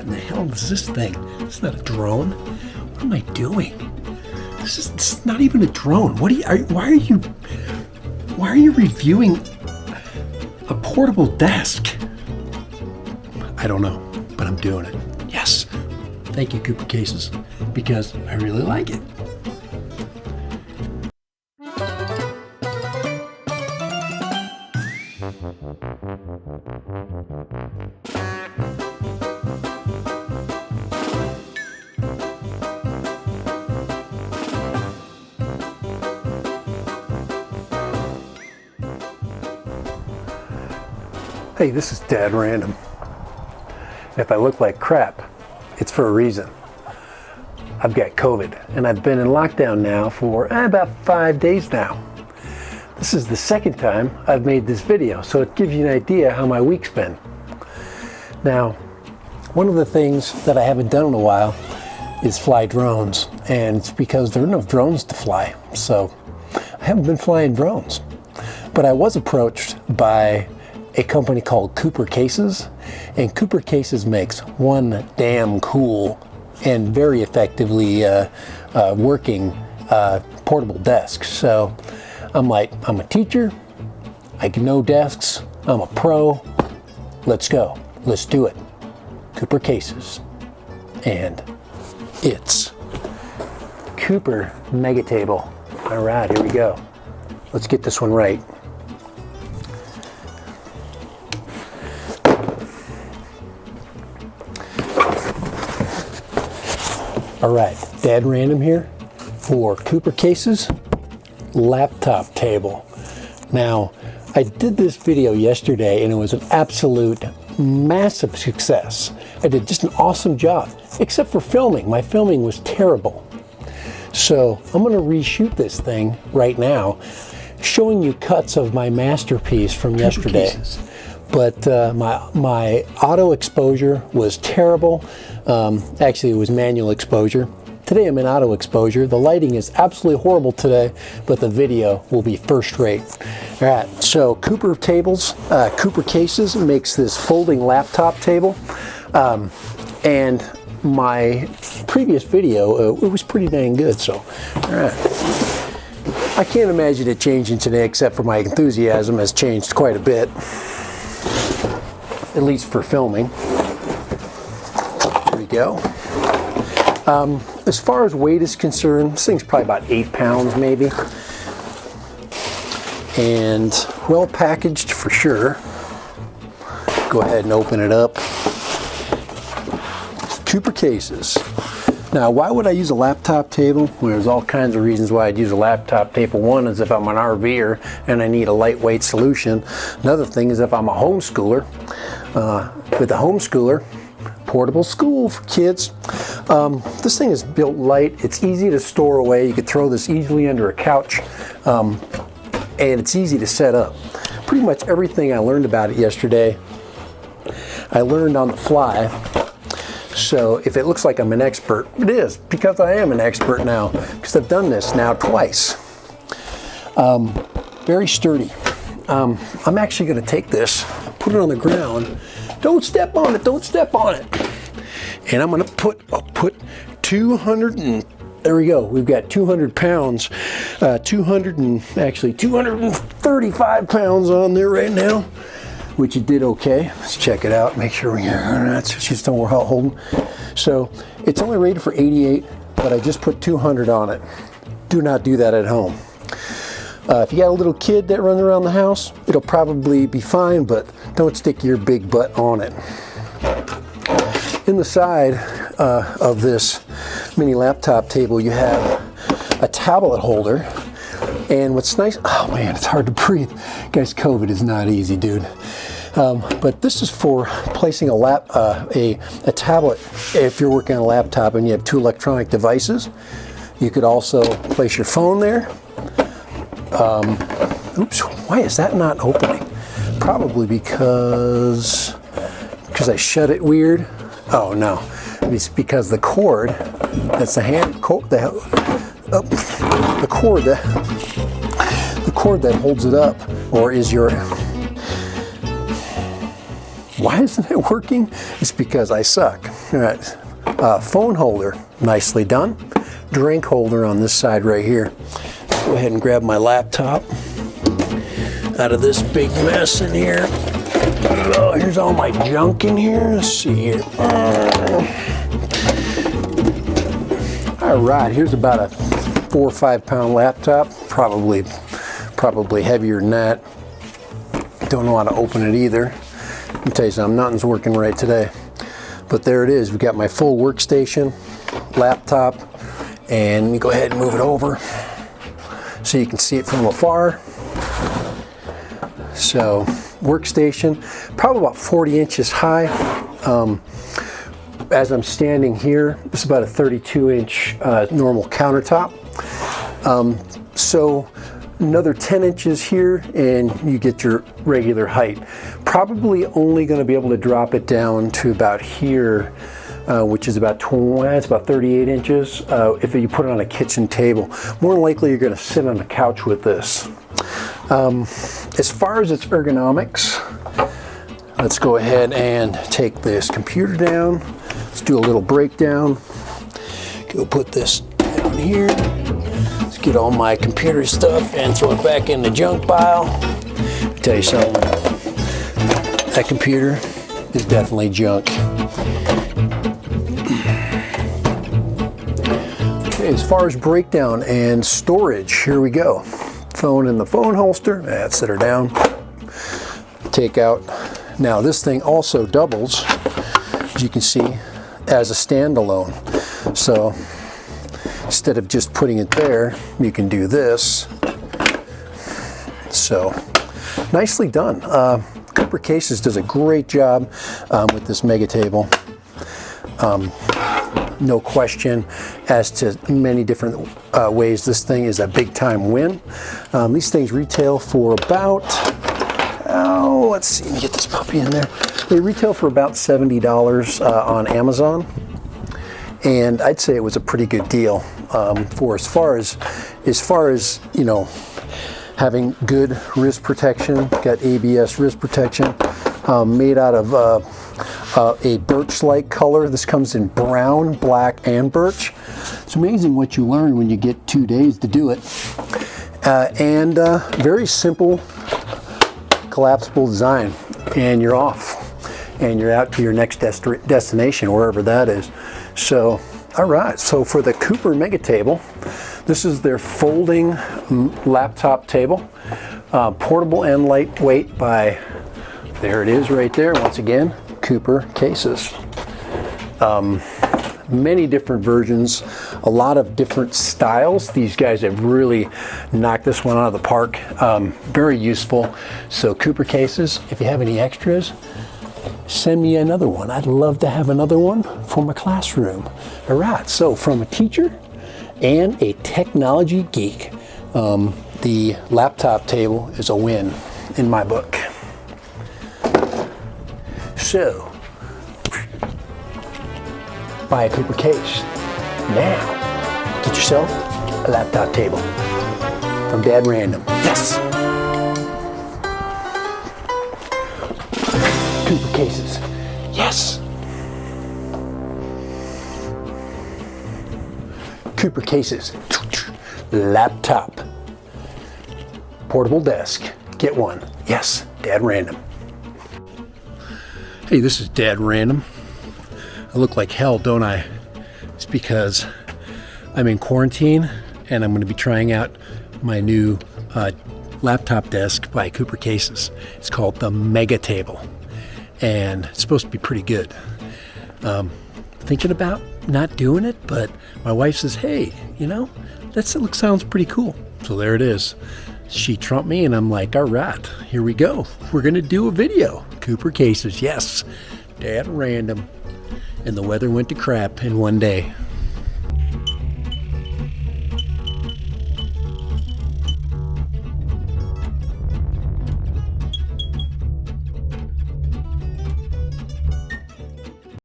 in the hell is this thing? It's not a drone. What am I doing? This is not even a drone. Why are you reviewing a portable desk? I don't know, but I'm doing it. Yes. Thank you, Cooper Cases, because I really like it. Hey, this is Dad Random. If I look like crap, it's for a reason. I've got COVID, and I've been in lockdown now for about 5 days now. This is the second time I've made this video, so it gives you an idea how my week's been. Now, one of the things that I haven't done in a while is fly drones, and it's because there are no drones to fly, so I haven't been flying drones. But I was approached by a company called Cooper Cases, and Cooper Cases makes one damn cool and very effectively working portable desk. So I'm like, I'm a teacher, I can know desks, I'm a pro, let's go, let's do it. Cooper Cases, and it's Cooper Mega Table. All right, here we go. Let's get this one right. All right, Dad Random here for Cooper Cases laptop table. Now, I did this video yesterday and it was an absolute massive success. I did just an awesome job, except for filming. My filming was terrible. So I'm gonna reshoot this thing right now, showing you cuts of my masterpiece from yesterday. But my auto exposure was terrible. Actually, it was manual exposure. Today I'm in auto exposure. The lighting is absolutely horrible today, but the video will be first rate. All right, so Cooper Cases makes this folding laptop table. And my previous video, it was pretty dang good, so, all right. I can't imagine it changing today, except for my enthusiasm has changed quite a bit. At least for filming. There we go. As far as weight is concerned, this thing's probably about 8 pounds maybe. And well packaged for sure. Go ahead and open it up. Cooper Cases. Now, why would I use a laptop table? Well, there's all kinds of reasons why I'd use a laptop table. One is if I'm an RVer and I need a lightweight solution. Another thing is if I'm a homeschooler. With a homeschooler, portable school for kids. This thing is built light. It's easy to store away. You could throw this easily under a couch. And it's easy to set up. Pretty much everything I learned about it yesterday, I learned on the fly. So if it looks like I'm an expert, it is, because I am an expert now, because I've done this now twice. Very sturdy. I'm actually going to take this, put it on the ground. Don't step on it, don't step on it. And I'm going to I'll put 200 and, there we go. We've got 200 pounds, 235 pounds on there right now, which it did okay. Let's check it out, make sure it's just don't we're holding. So it's only rated for 88, but I just put 200 on it. Do not do that at home. If you got a little kid that runs around the house, it'll probably be fine, but don't stick your big butt on it. In the side of this mini laptop table, you have a tablet holder. And what's nice, oh man, it's hard to breathe. Guys, COVID is not easy, dude. But this is for placing a tablet if you're working on a laptop and you have 2 electronic devices. You could also place your phone there. Oops, why is that not opening? Probably because I shut it weird. Oh no, it's because the cord, that's the cord that holds it up, or is your, Why isn't it working? It's because I suck. All right, phone holder, nicely done. Drink holder on this side right here. Go ahead and grab my laptop out of this big mess in here. Oh, here's all my junk in here. Let's see here. All right, here's about a 4 or 5 pound laptop, probably heavier than that. Don't know how to open it either. Let me tell you something, nothing's working right today. But there it is, we've got my full workstation, laptop, and let me go ahead and move it over so you can see it from afar. So, workstation, probably about 40 inches high. As I'm standing here, this is about a 32-inch normal countertop. So another 10 inches here and you get your regular height. Probably only going to be able to drop it down to about here, which is about 38 inches if you put it on a kitchen table. More than likely you're going to sit on the couch with this. As far as its ergonomics, let's go ahead and take this computer down. Let's do a little breakdown. Go put this down here. Let's get all my computer stuff and throw it back in the junk pile. I'll tell you something, that computer is definitely junk. Okay, as far as breakdown and storage, here we go. Phone in the phone holster, set her down. Take out. Now this thing also doubles, as you can see, as a standalone. So instead of just putting it there, you can do this. So nicely done. Cooper Cases does a great job with this mega table. No question as to many different ways this thing is a big time win. These things retail for about, let's see, let me get this puppy in there. They retail for about $70 on Amazon, and I'd say it was a pretty good deal for as far as you know, having good wrist protection. Got ABS wrist protection, made out of a birch-like color. This comes in brown, black, and birch. It's amazing what you learn when you get 2 days to do it. And very simple, collapsible design, and you're off. And you're out to your next destination, wherever that is. So, all right, so for the Cooper Mega Table, this is their folding laptop table. Portable and lightweight by, there it is right there, once again, Cooper Cases. Many different versions, a lot of different styles. These guys have really knocked this one out of the park. Very useful. So Cooper Cases, if you have any extras, send me another one. I'd love to have another one for my classroom. All right, so from a teacher and a technology geek, the laptop table is a win in my book. So, buy a Cooper case. Now, get yourself a laptop table from Dad Random. Yes! Cooper Cases. Yes! Cooper Cases. Laptop. Portable desk. Get one. Yes, Dad Random. Hey, this is Dad Random. I look like hell, don't I? It's because I'm in quarantine and I'm going to be trying out my new laptop desk by Cooper Cases. It's called the Mega Table, and it's supposed to be pretty good. Thinking about not doing it, but my wife says, hey, you know, that sounds pretty cool. So there it is. She trumped me and I'm like, all right, here we go. We're going to do a video. Cooper Cases, yes. Dad Random. And the weather went to crap in one day.